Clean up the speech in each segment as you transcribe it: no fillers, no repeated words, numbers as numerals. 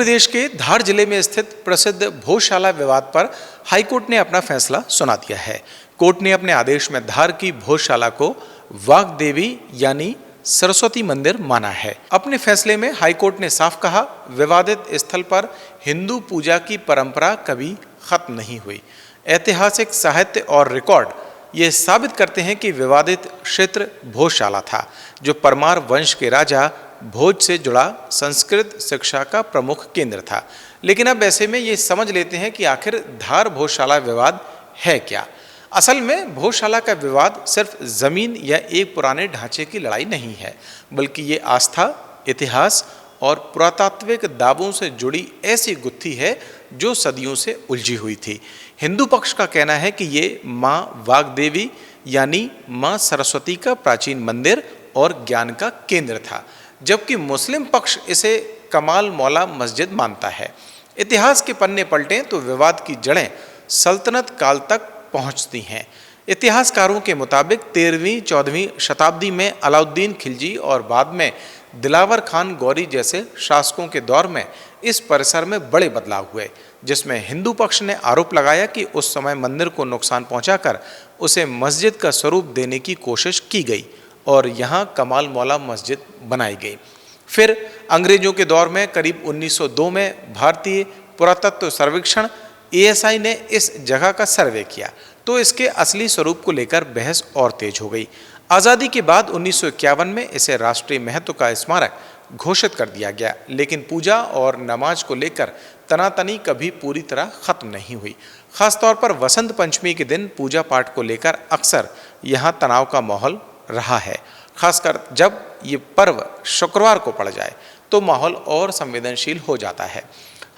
प्रदेश के धार जिले में स्थित प्रसिद्ध भोजशाला विवाद पर हाईकोर्ट ने अपना फैसला सुना दिया है। कोर्ट ने अपने आदेश में धार की भोजशाला को वाग्देवी यानी सरस्वती मंदिर माना है। अपने फैसले में हाईकोर्ट ने साफ कहा, विवादित स्थल पर हिंदू पूजा की परंपरा कभी खत्म नहीं हुई। ऐतिहासिक साहित्य और रिकॉर्ड ये साबित करते हैं कि विवादित क्षेत्र भोजशाला था, जो परमार वंश के राजा भोज से जुड़ा संस्कृत शिक्षा का प्रमुख केंद्र था। लेकिन अब ऐसे में ये समझ लेते हैं कि आखिर धार भोजशाला विवाद है क्या। असल में भोजशाला का विवाद सिर्फ जमीन या एक पुराने ढांचे की लड़ाई नहीं है, बल्कि ये आस्था, इतिहास और पुरातात्विक दावों से जुड़ी ऐसी गुत्थी है जो सदियों से उलझी हुई थी। हिंदू पक्ष का कहना है कि ये माँ वाग्देवी यानी माँ सरस्वती का प्राचीन मंदिर और ज्ञान का केंद्र था, जबकि मुस्लिम पक्ष इसे कमाल मौला मस्जिद मानता है। इतिहास के पन्ने पलटें तो विवाद की जड़ें सल्तनत काल तक पहुंचती हैं। इतिहासकारों के मुताबिक 13वीं-14वीं शताब्दी में अलाउद्दीन खिलजी और बाद में दिलावर खान गौरी जैसे शासकों के दौर में इस परिसर में बड़े बदलाव हुए, जिसमें हिंदू पक्ष ने आरोप लगाया कि उस समय मंदिर को नुकसान पहुंचाकर उसे मस्जिद का स्वरूप देने की कोशिश की गई और यहाँ कमाल मौला मस्जिद बनाई गई। फिर अंग्रेजों के दौर में करीब 1902 में भारतीय पुरातत्व सर्वेक्षण ASI ने इस जगह का सर्वे किया तो इसके असली स्वरूप को लेकर बहस और तेज हो गई। आज़ादी के बाद 1951 में इसे राष्ट्रीय महत्व का स्मारक घोषित कर दिया गया, लेकिन पूजा और नमाज को लेकर तनातनी कभी पूरी तरह खत्म नहीं हुई। खासतौर पर वसंत पंचमी के दिन पूजा पाठ को लेकर अक्सर यहाँ तनाव का माहौल रहा है। खासकर जब ये पर्व शुक्रवार को पड़ जाए तो माहौल और संवेदनशील हो जाता है।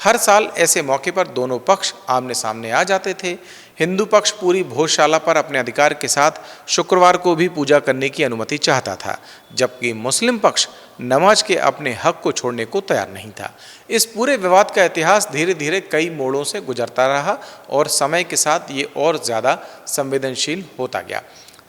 हर साल ऐसे मौके पर दोनों पक्ष आमने सामने आ जाते थे। हिंदू पक्ष पूरी भोजशाला पर अपने अधिकार के साथ शुक्रवार को भी पूजा करने की अनुमति चाहता था, जबकि मुस्लिम पक्ष नमाज के अपने हक को छोड़ने को तैयार नहीं था। इस पूरे विवाद का इतिहास धीरे धीरे कई मोड़ों से गुजरता रहा और समय के साथ ये और ज़्यादा संवेदनशील होता गया।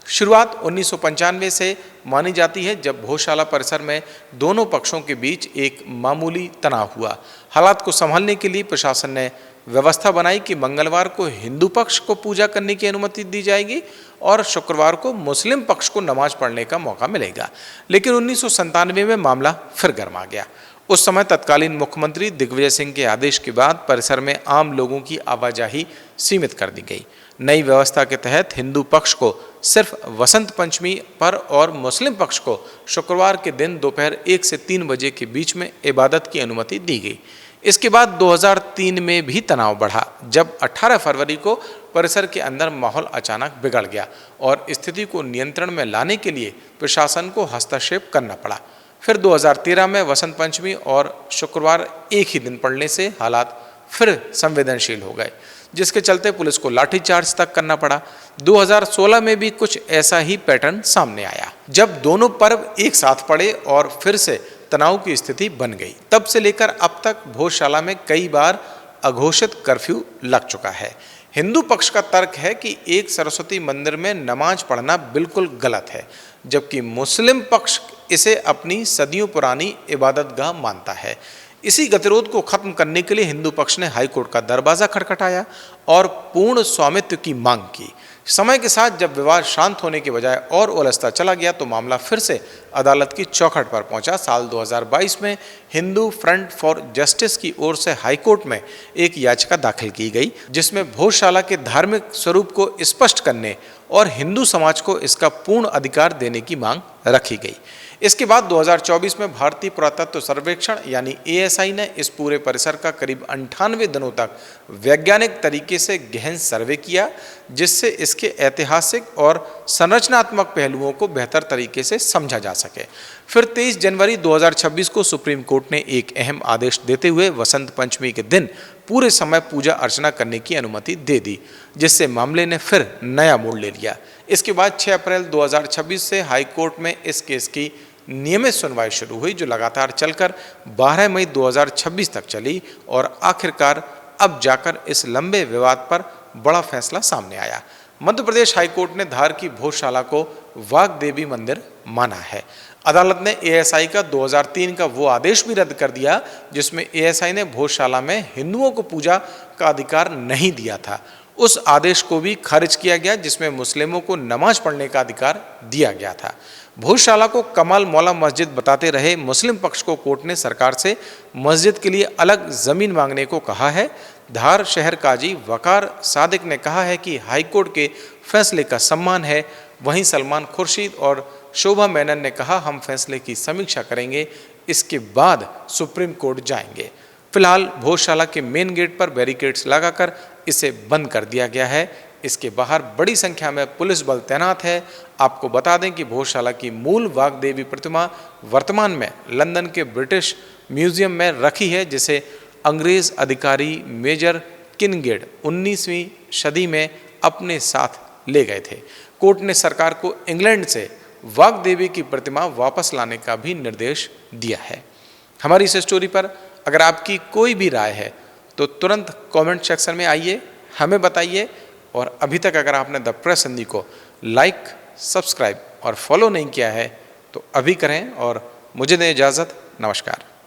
शुरुआत 1995 से मानी जाती है, जब भोजशाला परिसर में दोनों पक्षों के बीच एक मामूली तनाव हुआ। हालात को संभालने के लिए प्रशासन ने व्यवस्था बनाई कि मंगलवार को हिंदू पक्ष को पूजा करने की अनुमति दी जाएगी और शुक्रवार को मुस्लिम पक्ष को नमाज पढ़ने का मौका मिलेगा। लेकिन 1997 में मामला फिर गरमा गया। उस समय तत्कालीन मुख्यमंत्री दिग्विजय सिंह के आदेश के बाद परिसर में आम लोगों की आवाजाही सीमित कर दी गई। नई व्यवस्था के तहत हिंदू पक्ष को सिर्फ वसंत पंचमी पर और मुस्लिम पक्ष को शुक्रवार के दिन दोपहर 1 से 3 बजे के बीच में इबादत की अनुमति दी गई। इसके बाद 2003 में भी तनाव बढ़ा, जब 18 फरवरी को परिसर के अंदर माहौल अचानक बिगड़ गया और स्थिति को नियंत्रण में लाने के लिए प्रशासन को हस्तक्षेप करना पड़ा। फिर 2013 में वसंत पंचमी और शुक्रवार एक ही दिन पड़ने से हालात फिर संवेदनशील हो गए, जिसके चलते पुलिस को लाठीचार्ज तक करना पड़ा। 2016 में भी कुछ ऐसा ही पैटर्न सामने आया, जब दोनों पर्व एक साथ पड़े और फिर से तनाव की स्थिति बन गई। तब से लेकर अब तक भोजशाला में कई बार अघोषित कर्फ्यू लग चुका है। हिंदू पक्ष का तर्क है कि एक सरस्वती मंदिर में नमाज पढ़ना बिल्कुल गलत है, जबकि मुस्लिम पक्ष इसे अपनी सदियों पुरानी इबादतगाह मानता है। इसी गतिरोध को खत्म करने के लिए हिंदू पक्ष ने हाईकोर्ट का दरवाजा खटखटाया और पूर्ण स्वामित्व की मांग की। समय के साथ जब विवाद शांत होने के बजाय और उलझता चला गया तो मामला फिर से अदालत की चौखट पर पहुंचा। साल 2022 में हिंदू फ्रंट फॉर जस्टिस की ओर से हाईकोर्ट में एक याचिका दाखिल की गई, जिसमें भोजशाला के धार्मिक स्वरूप को स्पष्ट करने और हिंदू समाज को इसका पूर्ण अधिकार देने की मांग रखी गई। इसके बाद 2024 में भारतीय पुरातत्व सर्वेक्षण यानी ASI ने इस पूरे परिसर का करीब 98 दिनों तक वैज्ञानिक तरीके से गहन सर्वे किया, जिससे इसके ऐतिहासिक और संरचनात्मक पहलुओं को बेहतर तरीके से समझा जा सके। फिर 23 जनवरी 2026 को सुप्रीम कोर्ट ने एक अहम आदेश देते हुए वसंत पंचमी के दिन पूरे समय पूजा अर्चना करने की अनुमति दे दी, जिससे मामले ने फिर नया मोड़ ले लिया। इसके बाद 6 अप्रैल 2026 से हाईकोर्ट में इस केस की नियमित सुनवाई शुरू हुई, जो लगातार चलकर 12 मई 2026 तक चली और आखिरकार अब जाकर इस लंबे विवाद पर बड़ा फैसला सामने आया। मध्य प्रदेश हाईकोर्ट ने धार की भोजशाला को वाग्देवी मंदिर माना है। अदालत ने एएसआई का 2003 का वो आदेश भी रद्द कर दिया जिसमें एएसआई ने भोजशाला में हिंदुओं को पूजा का अधिकार नहीं दिया था। उस आदेश को भी खारिज किया गया जिसमें मुस्लिमों को नमाज पढ़ने का अधिकार दिया गया था। भोजशाला को कमाल मौला मस्जिद बताते रहे मुस्लिम पक्ष को कोर्ट ने सरकार से मस्जिद के लिए अलग जमीन मांगने को कहा है। धार शहर काजी वकार सादिक ने कहा है कि हाईकोर्ट के फैसले का सम्मान है। वहीं सलमान खुर्शीद और शोभा मेनन ने कहा हम फैसले की समीक्षा करेंगे, इसके बाद सुप्रीम कोर्ट जाएंगे। फिलहाल भोजशाला के मेन गेट पर बैरिकेड्स लगाकर इसे बंद कर दिया गया है। इसके बाहर बड़ी संख्या में पुलिस बल तैनात है। आपको बता दें कि भोजशाला की मूल वाग्देवी प्रतिमा वर्तमान में लंदन के ब्रिटिश म्यूजियम में रखी है, जिसे अंग्रेज अधिकारी मेजर किनगेड 19वीं सदी में अपने साथ ले गए थे। कोर्ट ने सरकार को इंग्लैंड से वाग्देवी की प्रतिमा वापस लाने का भी निर्देश दिया है। हमारी इस स्टोरी पर अगर आपकी कोई भी राय है तो तुरंत कमेंट सेक्शन में आइए, हमें बताइए। और अभी तक अगर आपने द प्रेस हिंदी को लाइक, सब्सक्राइब और फॉलो नहीं किया है तो अभी करें और मुझे दें इजाज़त। नमस्कार।